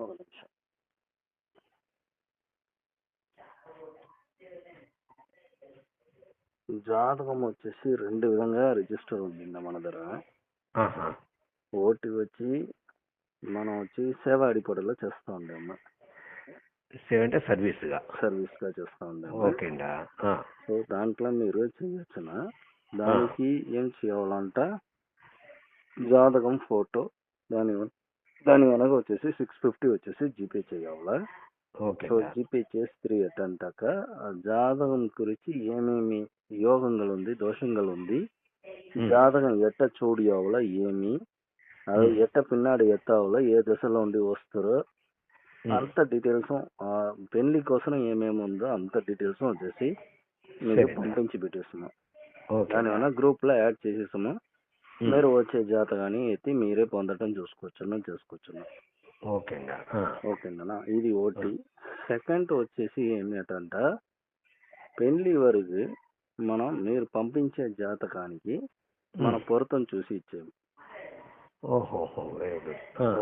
ఒక నిమిషం. జాతకం వచ్చేసి 2 విధంగా రిజిస్టర్ ఉంది మన దగ్గర. ఆహా. ఒకటి వచ్చి మనం వచ్చి సేవా అడిపోటలో చేస్తూ ఉండేమ్మా. సేవ్ అంటే సర్వీస్గా సర్వీస్గా చేస్తూ ఉండేమ్మా. ఓకే అండి. సో దాంట్లో మీరు చేయొచ్చునా. దానికి ఏం చేయాలంట, జాతకం ఫోటో దాని వెనక వచ్చేసి 650 వచ్చేసి జీపే చేయాలా. ఓకే. సో జీపే చేసి 3 అంటాక ఆ జాతకం గురించి ఏమేమి యోగంగా ఉంది, దోషంగా ఉంది, జాతకం ఎట్ట చూడియావులా, ఏమి అది ఎట్ట పిన్నాడు ఎత్తావులా, ఏ దశలో ఉండి వస్తారో అంత డీటెయిల్స్, పెళ్లి కోసం ఏమేమి ఉందో అంత డీటెయిల్స్ వచ్చేసి మీకు పంపించి పెట్టేస్తున్నాం. దానివల్ల గ్రూప్ లో యాడ్ చేసేసాము. మీరు వచ్చే జాతకాన్ని ఎత్తి మీరే పొందటం చేసుకోవచ్చు. ఓకేనా. ఇది ఒకటి. సెకండ్ వచ్చేసి ఏమిటంట, పెళ్లి వరకు మీరు పంపించే జాతకానికి మన పొరతం చూసి ఇచ్చేది.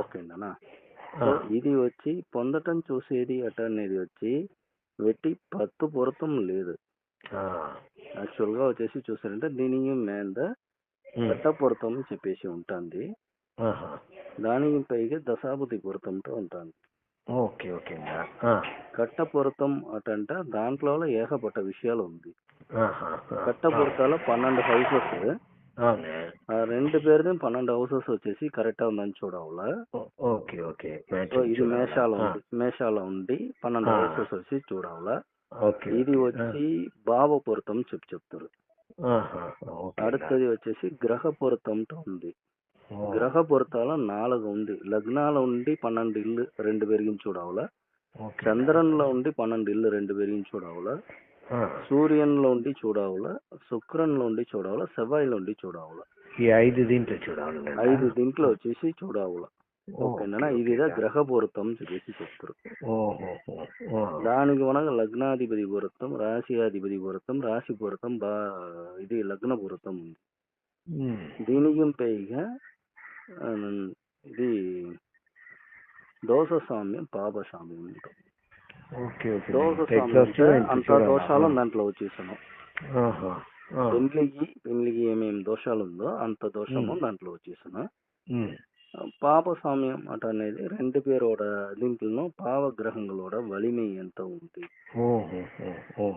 ఓకేనా. సో ఇది వచ్చి పొందటం చూసేది అట అనేది వచ్చి వెట్టి 10 పొరతం లేదు. యాక్చువల్ గా వచ్చేసి చూసారంటే దీనికి మీద కట్ట పొరతం చెప్పేసి ఉంటుంది. దానికి పైగా దశాబుద్ధి పొరతంతో ఉంటుంది. కట్ట పొరతం అటంట దాంట్లో ఏకపట్ట విషయాలు ఉంది. కట్ట పొరతాలో 12 హౌసెస్, ఆ 2 పేరుది 12 హౌసెస్ వచ్చేసి కరెక్ట్ ఉందని చూడాలా. సో ఇది మేషాల ఉండి 12 హౌసెస్ వచ్చి చూడాలా. ఇది వచ్చి భావ పొరతం చెప్తారు. அடுத்தది వచ్చేసి గ్రహ పొరతంతో ఉంది. గ్రహ పొరతాల 4 ఉంది. లగ్నాల ఉండి 12 ఇల్లు 2 పెరిగించి చూడాలా. చంద్రంలో ఉండి 12 ఇల్లు 2 పెరిగించి చూడాలా. సూర్యంలో ఉండి చూడాలా, శుక్రంలో ఉండి చూడాలా, సెవ్వాయిలో ఉండి చూడాలా. ఈ 5 దీంట్లో వచ్చేసి చూడాలా. ఓకేనా. ఇది గ్రహ పొరతం చెప్పేసి చెప్తారు. దానికి మనకు లగ్నాధిపతి పొరతం, రాశియాధిపతి పొరతం, రాశి పొరతం, ఇది లగ్న పొరతం ఉంది. దీనికి పైగా ఇది దోష సామ్యం, పాప సామ్యం ఉంటుంది. దోష సామ్యం అంత దోషాలు దాంట్లో వచ్చేసాను. పెళ్లికి ఏమేమి దోషాలు ఉందో అంత దోషము దాంట్లో వచ్చేసాను. పాప సామ్యం అట అనేది 2 பேரோட దీంట్లో பாவகிரகங்களோட வலிமை ఎంత ఉంది.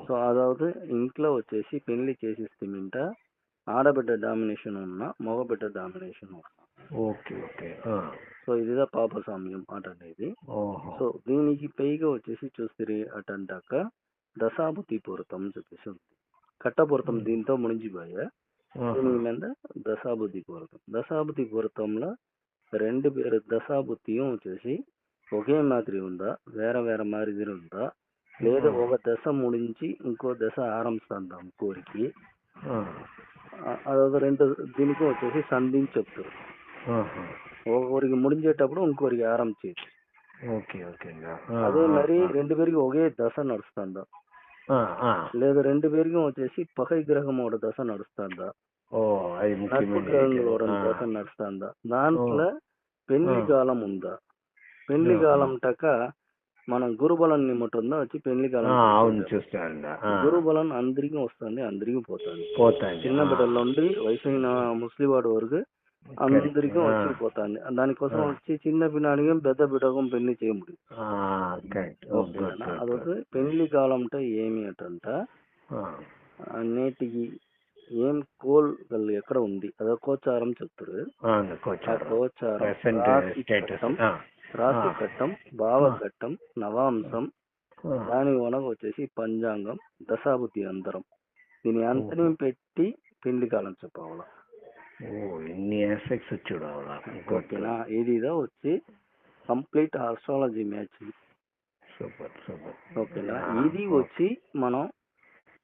సో అதாவது ఇంట్లో వచ్చేసి పెళ్లి చేసిస్తేమింట ఆడబిడ్డ డామినేషన్ ఉన్నా మగబిడ్డ డామినేషన్ ఉన్నా. సో ఇదిదా పాప సామ్యం అట అనేది. సో దీనికి పైగా వచ్చేసి చూస్తే అటంటాక దశాబుద్ధి పూర్తం చెప్పేసి ఉంది. కట్టపూర్తం దీంతో మునిగిపోయా. దీని మీద దశాబుద్ధి పూర్తంలో 2 பேர் దశాబుద్ధియం వచ్చేసి ఒకే మాదిరి ఉందా, వేరే మాదిరి ఉందా, లేదా ఒక దశ ముడించి ఇంకో దశ ఆరంభిస్తుందా కోరికి. అదొక 2 దీనికి వచ్చేసి సంధించి చెప్తారు. ఒకరికి ముడించేటప్పుడు ఇంకోరికి ఆరంభించేది. అదే మరి 2 பேరికి ఒకే దశ నడుస్తుందా, లేదా 2 பேరికి వచ్చేసి పకై గ్రహం ఒక దశ నడుస్తుందా, నట్టు గ్రహంలో దశ నడుస్తుందా, దాంట్లో పెళ్లి కాలం ఉందా. పెళ్లి కాలం టక మనం గురుబలం నిమ్మటుందా వచ్చి పెళ్లి కాలం గురుబలం అందరికి వస్తుంది, అందరికి పోతుంది. చిన్న బిడ్డల నుండి వయసైన ముస్లివాడు వరకు అందరికీ వచ్చి పోతుంది. దానికోసం వచ్చి చిన్న పిల్లాడికి పెద్ద బిడ్డకం పెళ్లి చేయముడి. అదొక పెళ్లి కాలం ఏమి అటంట నేటికి ఏం కోల్ ఎక్కడ ఉంది అదో గోచారం చెప్తారు. గోచారం రాశి ఘట్టం, భావఘట్టం, నవాంశం, దాని వనక వచ్చేసి పంచాంగం, దశాబుద్ధి అంతరం, దీని అంతరం పెట్టి పెళ్లి కాలం చెప్పాల. ఓకేనా. ఇదిదా వచ్చి కంప్లీట్ ఆస్ట్రాలజీ మ్యాచ్. ఓకేనా. ఇది వచ్చి మనం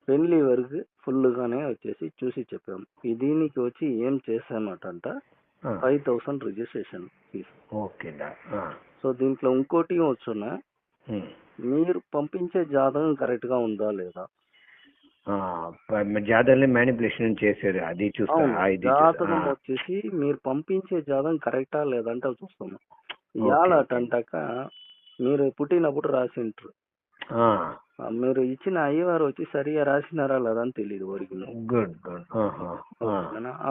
పెళ్లి వరకు ఫుల్ గానే వచ్చేసి చూసి చెప్పాము. దీనికి వచ్చి ఏం చేసామటంట 5000 రిజిస్ట్రేషన్ ఫీజు. సో దీంట్లో ఇంకోటి వచ్చున్నా, మీరు పంపించే జాతకం కరెక్ట్ గా ఉందా లేదా. జాతకం మ్యానిపులేషన్ చేశారు, అది చూస్తాం. జాతకం వచ్చేసి మీరు పంపించే జాతకం కరెక్టా లేదంటే చూస్తాము. ఇవాళ అటంటాక మీరు పుట్టినప్పుడు రాసింటారు. మీరు ఇచ్చిన అయ్యవారు వచ్చి సరిగా రాసినారా లేదా అని తెలియదు ఒరిజినల్. Good good.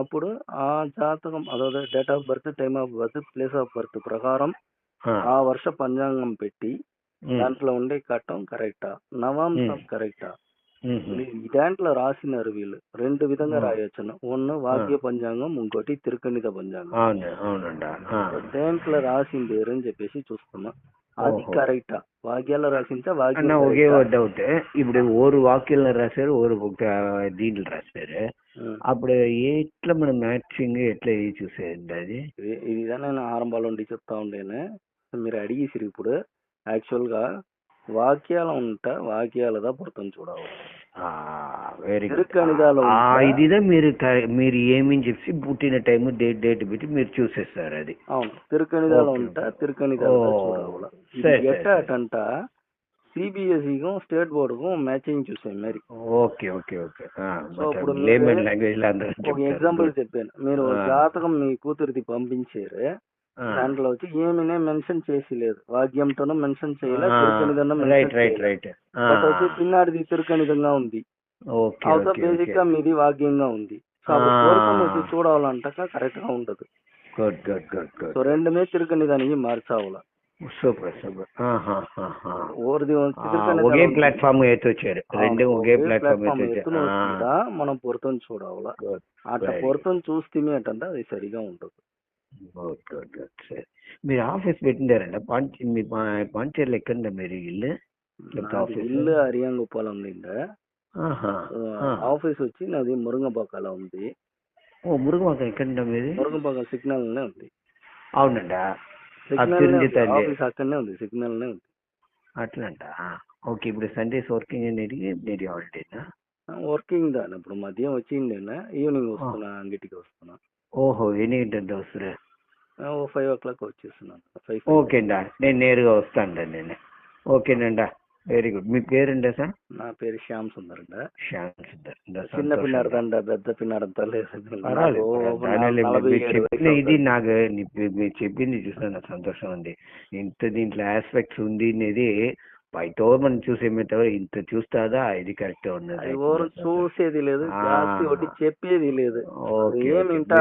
అప్పుడు ఆ జాతకం అదో date of birth, time of birth, place of birth ప్రకారం ఆ వర్ష పంచాంగం పెట్టి దాంట్లో ఉండే కట్టం కరెక్టా, నవాంశం కరెక్టా, దాంట్లో రాసినారు వీళ్ళు. రెండు విధంగా రాయొచ్చును. ఒన్ను వాక్య పంచాంగం, ఇంకోటి తిరుకణిత పంచాంగం. దేంట్లో రాసింది అని చెప్పేసి చూస్తున్నా. అది కరెక్టా, వాక్యాల్లో రాసిందా? ఒకే డౌట్. ఇప్పుడు ఓరు వాక్యాలను రాశారు, ఓరు దీంట్లో రాశారు. అప్పుడు ఎట్లా మనం మ్యాచింగ్ ఎట్లా చూసేది? అది ఇదిదా నేను ఆరంభంలో ఉండి చెప్తా ఉండేనే, మీరు అడిగేసిరు. ఇప్పుడు యాక్చువల్ గా వాక్యాలు ఉంటా, వాక్యాలదా పొరతం చూడాలి. Very good. ఇదిదా మీరు ఏమని చెప్పి పుట్టిన టైం, డేట్ పెట్టి మీరు చూసేస్తారు. అది అవును. తిరుకణిదాలు ఉంటా, తిరుకణిదాలు చూడాలి. ఎట్టంట సిబిఎస్ఈకు స్టేట్ బోర్డుకు మ్యాచింగ్ చూసాను మరి. Okay okay okay. ఇప్పుడు ఒక ఎగ్జాంపుల్ చెప్పాను. మీరు జాతకం మీ కూతురిది పంపించారు, దాంట్లో వచ్చి ఏమినే మెన్షన్ చేసి లేదు, వాక్యంతోనూ మెన్షన్ చేయలేదు, తిరుకణిదంగా మెన్షన్ చేయలేదు. బట్ వచ్చి పిన్నాడిది తిరుకణిదంగా ఉంది, అవుతా బేసిక్ గా మీది వాక్యంగా ఉంది. సో అప్పుడు వచ్చి చూడాలంట కరెక్ట్ గా ఉండదు. సో రెండుమే తిరుకణిదానికి మార్చావాల. Super super. ఒకే ప్లాట్ఫామ్ వచ్చారు, రెండు ఒకే ప్లాట్ఫామ్ మనం పొరతం చూడాల. అట్లా పొరతం చూస్తే అంటే అది సరిగా ఉండదు. మీరు ఆఫీస్ పెట్టిండారండి మీ పాంచేర్లు? ఎక్కడ మీరు ఇల్లు? ఇల్లు అరియాంగోపాలం ఉంది. ఆఫీస్ వచ్చి నాది మురుగంపాకలో ఉంది. మురుగంపాకం ఎక్కడ మీది? మురుగంపాకం సిగ్నల్ ఉంది. అవునండి, ఆఫీస్ అక్కడనే ఉంది, సిగ్నల్ ఉంది. అట్లంట. ఓకే. ఇప్పుడు సండేస్ వర్కింగ్ అనేది మీరు హాలిడేనా? వర్కింగ్ దాని. ఇప్పుడు మధ్యం వచ్చిండేనా, ఈవినింగ్ వస్తున్నా, అంగిటికి వస్తున్నా. ఓహో, ఎన్ని గంటలు వస్తారు? 5 o'clock వచ్చేస్తున్నాను. ఓకే అండి, నేను నేరుగా వస్తాను నేను. ఓకేనండి, వెరీ గుడ్. మీ పేరండి సార్? నా పేరు శ్యామ్ సుందర్ అండి. శ్యామ్ సుందర్. చిన్న పిన్నాడండి, పెద్ద పిన్నాడంతా లేదు. ఇది నాకు మీరు చెప్పింది చూసిన నాకు సంతోషం ఉంది. ఇంత దీంట్లో ఆస్పెక్ట్స్ ఉంది అనేది బయట మనం చూసేమితో ఇంత చూస్తాదా, ఇది కరెక్ట్ ఉన్నది. చూసేది లేదు, ఒకటి చెప్పేది లేదు.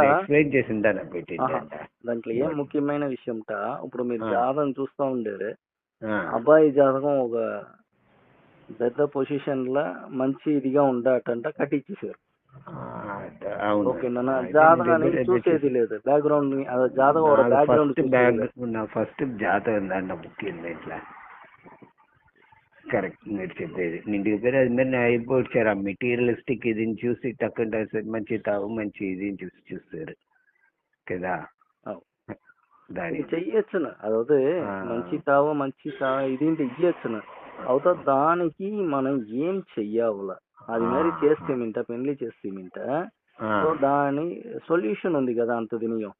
ఎక్స్ప్లెయిన్ చేసిందా పెట్టింది. దాంట్లో ఏం ముఖ్యమైన విషయం ఇప్పుడు మీరు జాతకం చూస్తా ఉండేది, అబ్బాయి జాతకం ఒక పెద్ద పొజిషన్ లా మంచి ఇదిగా ఉండటంట కట్టించేసారు. ఓకేనా? జాతకాన్ని చూసేది లేదు, బ్యాక్గ్రౌండ్ జాతకం ఫస్ట్ జాతకం దాంట్లో ముఖ్యం. ఇట్లా కరెక్ట్ మీరు చెప్పేది. ఇంటికి పేరు అది మీరు అయిపోయారు. ఆ మెటీరియలిస్టిక్ ఇది చూసి తక్కువ మంచి తావు మంచి ఇది చూసి చూస్తారు కదా. దాన్ని చెయ్యొచ్చును, అదే మంచి తావు మంచి ఇది ఇయ్యొచ్చును. అవుతా దానికి మనం ఏం చెయ్యాల, అది మరి చేస్తేమింట, పెళ్లి చేస్తేమింట. సో దాని సొల్యూషన్ ఉంది కదా అంత దినియం.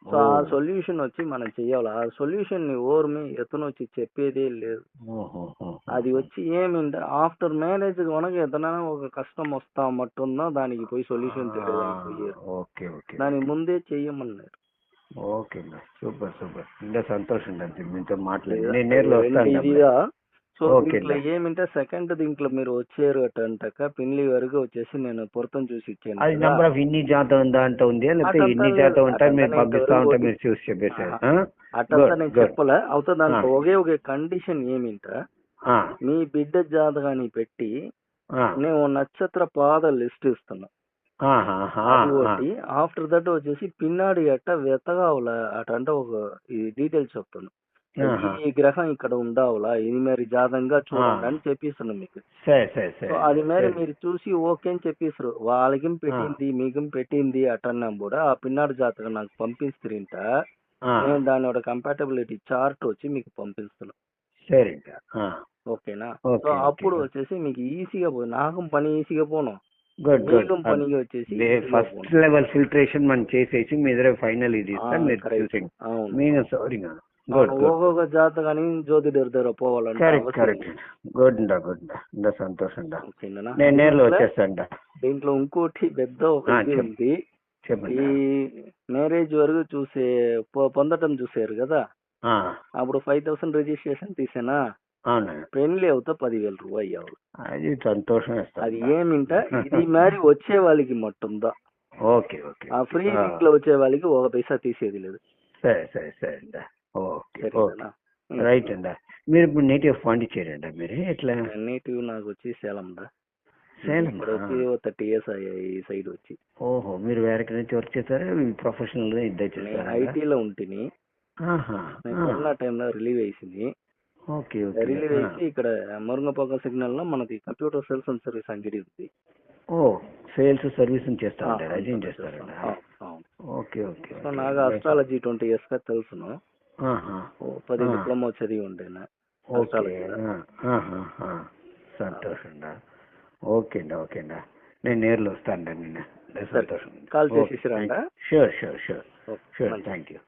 సో ఆ సొల్యూషన్ వచ్చి మనం చెయ్యాలి. ఆ సొల్యూషన్ ని ఓర్మి ఎతను వచ్చి చెప్పేదే లేదు. అది వచ్చి ఏమింటే ఆఫ్టర్ మ్యారేజ్ కనుక ఎతనా ఒక కష్టం వస్తా మట్టుందా దానికి పోయి సొల్యూషన్ తెలియదని పోయారు. దాని ముందే చెయ్యమన్నారు. Okay, super super. ఇంకా సంతోషం మీతో మాట్లాడి. నేను నేరులో వస్తాను. సో దీంట్లో ఏమింటే సెకండ్ దీంట్లో మీరు వచ్చారు అటంటాక పిన్లి వరకు వచ్చేసి నేను పొరతం చూసి ఇచ్చాను. అది నెంబర్ ఆఫ్ ఇన్ని జాతం దాంట్లో ఉంది, లేకపోతే ఎన్ని జాతం ఉంటాయి మీరు పంపిస్తా ఉంటా మీరు చూసి చెప్పేసారు. అట్లా నేను చెప్పలే. అవుతా దాంట్లో ఒకే కండిషన్ ఏమింట, మీ బిడ్డ జాతకాన్ని పెట్టి నేను నక్షత్ర పాద లిస్ట్ ఇస్తున్నా. ఒకటి ఆఫ్టర్ దట్ వచ్చేసి పిన్నాడి అట్ట వెతగావుల అటంటే ఒక డీటెయిల్స్ చెప్తాను. ఈ గ్రహం ఇక్కడ ఉండావులా, ఇది మరి జాతంగా చూడండి అని చెప్పిస్తున్నాను మీకు. అది మరి మీరు చూసి ఓకే అని చెప్పిస్తారు. వాళ్ళకి పెట్టింది మీకు పెట్టింది అటన్నా కూడా ఆ పిన్నాడు జాతకం నాకు పంపిస్తుంట, నేను దాని ఒక కంపాటబిలిటీ చార్ట్ వచ్చి మీకు పంపిస్తున్నాను. ఓకేనా? సో అప్పుడు వచ్చేసి మీకు ఈజీగా పోయి నాకు పని ఈజీగా పోను. పనికి వచ్చేసి ఫస్ట్ లెవెల్ ఫిల్టరేషన్ మనం చేసేసి మీ దగ్గర ఫైనల్ ఇది ఒక్కొక్క జాతకాన్ని జ్యోతిడి దగ్గర పోవాలంటే సంతోషం. నేను నేరులో వచ్చేస్తాను. దీంట్లో ఇంకోటి పెద్ద ఒకటి ఉంది. ఈ మ్యారేజ్ వరకు పొందటం చూసారు కదా, అప్పుడు 5,000 రిజిస్ట్రేషన్ తీసానా, అవునా, పెళ్లి అవుతా 10,000 రూపాయి అవ్వాలి. అది సంతోషం అది వేస్తుంది. ఏమింట ఇది మరి వచ్చే వాళ్ళకి మొత్తందా, ఓకే ఓకే, ఆ ఫ్రీ వీక్ లో వచ్చే వాళ్ళకి 1 పైసా తీసేది లేదు. సరే సరే సరే అండి. ఓకే ఓకే, సరేనా? రైట్ అండి. మీరు ఇప్పుడు నేటివ్ పాండిచ్చేరి అండి, మీరు ఎట్లా? నేటివ్ నాకు వచ్చి సేలం దా. సేలం ఇక్కడ వచ్చి 30 years అయ్యాయి ఈ సైడ్ వచ్చి. ఓహో, మీరు వేరే నుంచి వర్క్ చేస్తారా, ప్రొఫెషనల్ గా ఇద్దరు నేను చేస్తారా? ఐటీలో ఉంటుంది. నేను కరోనా టైంలో రిలీవ్ అయ్యింది. ఓకే ఓకే, రిలీవ్ అయ్యి ఇక్కడ మురుగపాక సిగ్నల్ లో మనది కంప్యూటర్ సేల్స్ అండ్ సర్వీస్ అంగడి ఉంది. ఓ, సేల్స్ సర్వీస్ చేస్తా ఉంటారు, అదేం చేస్తారండి? ఓకే ఓకే, సో నాకు అస్ట్రాలజీ 20 years గా తెలుసును. 10 డిప్లొమా చదివి ఉండేనా అస్ట్రాలజీలో. సంతోషం. ఓకే అండి, ఓకే అండి, నేను నేర్లో వస్తాను నిన్న. సంతోషం. కాల్ చేసి రండి. Sure sure sure sure, thank you.